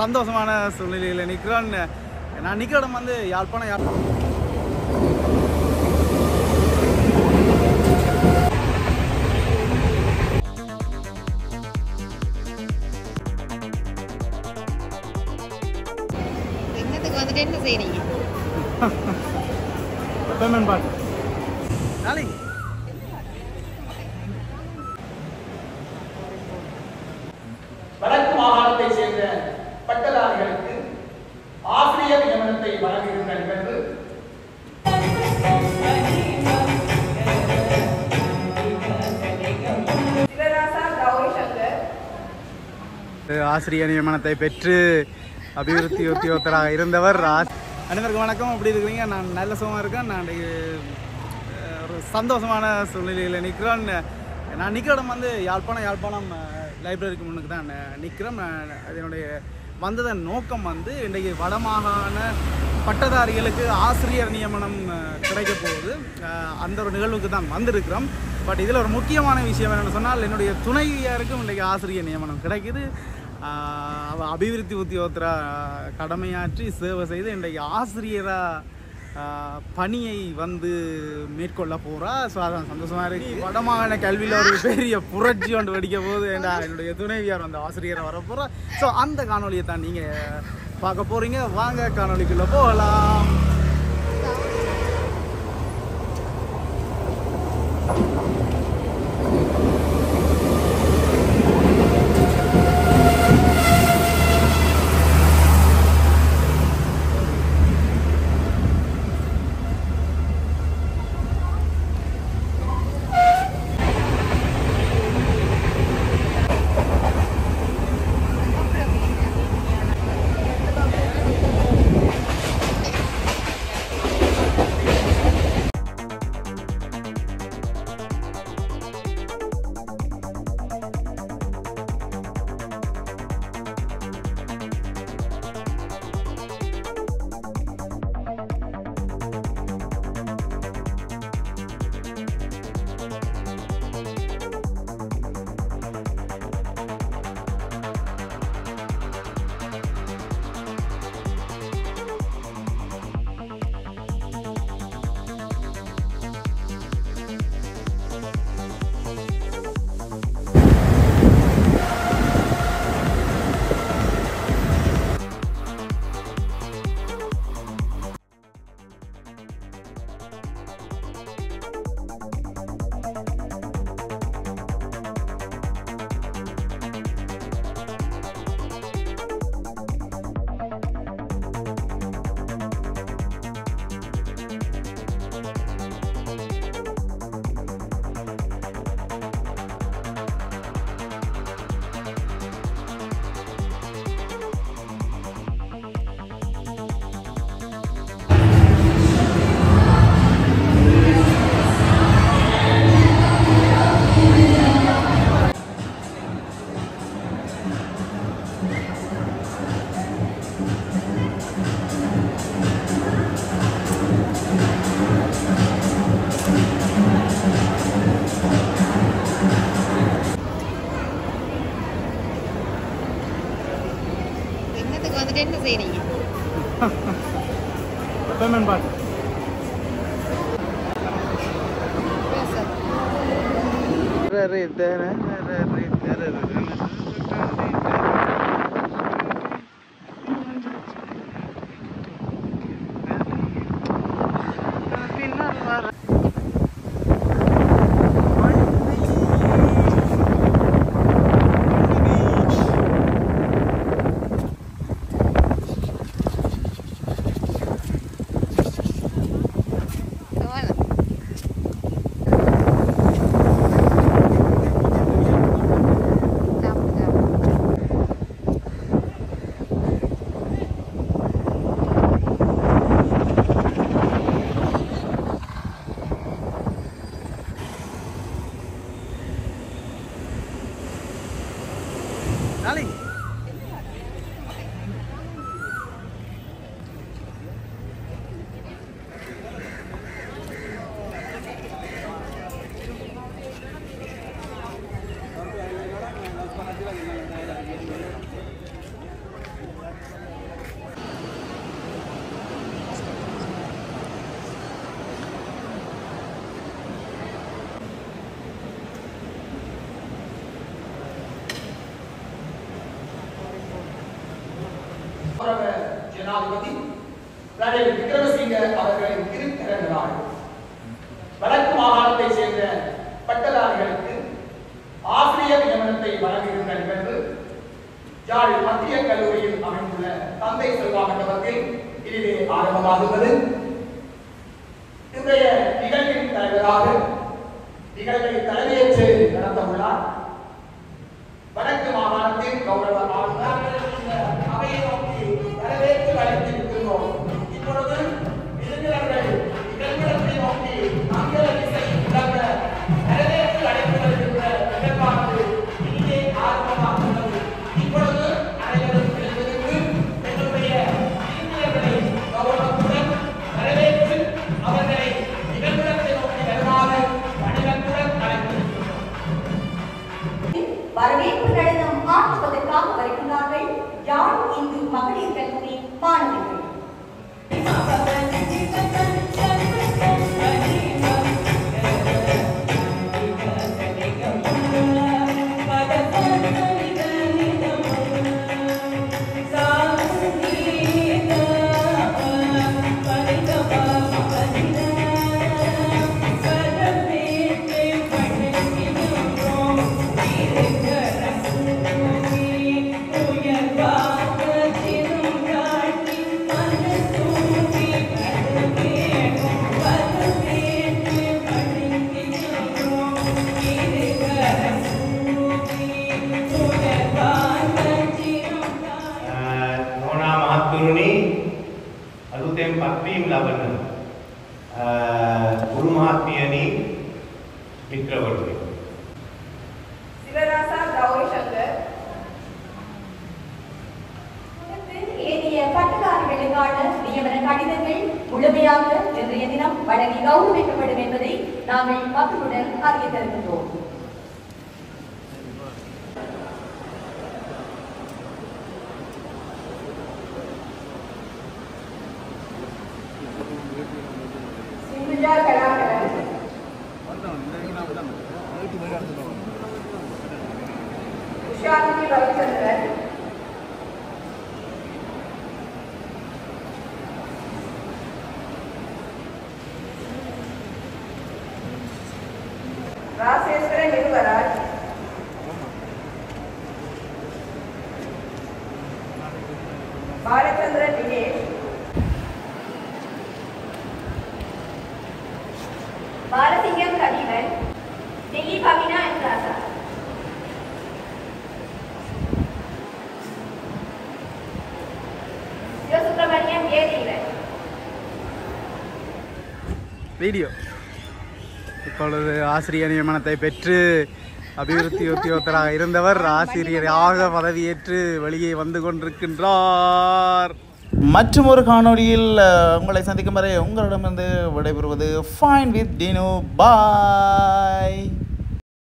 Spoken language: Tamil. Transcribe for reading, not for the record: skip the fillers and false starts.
சந்தோஷமான சூழ்நிலையில் நிற்கிறோம். நான் நிற்கிற இடம் வந்து யாழ்ப்பாணம். என்னத்துக்கு வந்துட்டு என்ன செய்றீங்க? பேமெண்ட் பாட் நாளைக்கு வடக்கு மாகாணத்தை சேர்ந்த பட்டதாரிகளுக்கு ஆசிரியர் நியமனத்தை வழங்குகின்ற நிகழ்வு ஆசிரியர் நியமனத்தை பெற்று அபிவிருத்தி உத்தியோகத்தராக இருந்தவர். அனைவருக்கும் வணக்கம். எப்படி இருக்கிறீங்க? நான் நல்ல சுகமாக இருக்கேன். நான் ஒரு சந்தோஷமான சூழ்நிலையில் நிற்கிறோம். நான் நிற்கிற இடம் வந்து யாழ்ப்பாணம் லைப்ரரிக்கு முன்னுக்கு தான் நிற்கிறோம். அதனுடைய வந்ததன் நோக்கம் வந்து இன்றைக்கு வடமாகாண பட்டதாரிகளுக்கு ஆசிரியர் நியமனம் கிடைக்க போகுது. அந்த ஒரு நிகழ்வுக்கு தான் வந்திருக்கிறோம். பட் இதில் ஒரு முக்கியமான விஷயம் என்னென்னு சொன்னால், என்னுடைய துணைவியாருக்கும் இன்றைக்கு ஆசிரியர் நியமனம் கிடைக்குது. அவள் அபிவிருத்தி உத்தியோகத்தராக கடமையாற்றி சேவை செய்து இன்றைக்கு ஆசிரியராக பணியை வந்து மேற்கொள்ள போகிறா. ஸோ அதான் சந்தோஷமாக இருக்குது. வடமாகாண கல்வியில் ஒரு பெரிய புரட்சி ஒன்று வெடிக்க போது என்னுடைய துணைவியார் வந்து ஆசிரியராக வரப்போகிறா. ஸோ அந்த காணொலியை தான் நீங்கள் பார்க்க போகிறீங்க. வாங்க காணொலிக்குள்ளே போகலாம். வந்துட்டு என்ன செய்றீங்க? பேமெண்ட் பாட் ஜனாதிபதி ரணில் விக்ரமசிங்க அவர்களின் திருத்தரங்களால் வடக்கு மாகாணத்தைச் சேர்ந்த பட்டதாரிகளுக்கு ஆசிரியர் நியமனத்தை வழங்குகின்ற நிகழ்வு யாழ் மத்திய கல்லூரியில் அமைந்துள்ள தந்தை செல்வா மண்டபத்தில் இதிலே ஆரம்பமாகுவது. இன்றைய நிகழ்வின் தலைவராக நிகழ்வை தலைமையேற்று நடத்த உள்ளார் வடக்கு மாகாணத்தின் கௌரவ ஆளுநர். அவையை நோக்கி வரவேற்று அழைத்திருக்கிறோம். இப்பொழுது விருந்தினர்கள் நிகழ்விடத்தை நோக்கி மங்கள இசை முழங்க வரவேற்று அழைத்து வருகின்ற நிகழ்வானது இங்கே ஆரம்பமாகின்றது. இப்பொழுது அனைவரும் செல்வதற்கு எங்களுடைய விருந்தினர்களை கௌரவத்துடன் வரவேற்று அவர்களை நிகழ்விடத்தை நோக்கி வருமாறு பணிவன்புடன் அழைத்திருக்கிறோம். வரவேற்பு நடனம் ஆற்றுவதற்காக வருகின்றார்கள் யாழ் இந்து மகளிர் கல்லூரி மாணவிகள். අලුතෙන් පත්වීම් ලබන ගුරු මහත්මියනි මිත්‍රවරුනි சிவராசா கௌரி சங்கர் ஏனைய பட்டதாரிகளுக்கான நியமன கடிதங்கள் முழுமையாக இன்றைய தினம் வழங்கி கௌரவிக்கப்படும் என்பதை நாங்கள் மக்களுடன் அறிய தருகின்றோம். உஷாந்தி ரவிச்சந்திரன், ராசேஸ்வரன் நிருபராஜ், பாலச்சந்திரன் விஜய், பாலசிங்கம் கதிவன், டெல்லி பவினா ராசா, சிவசுப்பிரமணியம் ஏதீவன். வீடியோ இப்பொழுது ஆசிரியர் நியமனத்தை பெற்று அபிவிருத்தி உத்தியோகத்தராக இருந்தவர் ஆசிரியராக பதவியேற்று வெளியே வந்து கொண்டிருக்கின்றார். மற்றும் ஒரு காணொளியில் உங்களை சந்திக்கும் வரை உங்களிடமிருந்து விடைபெறுவது ஃபைன் வித் டினு. பாய்.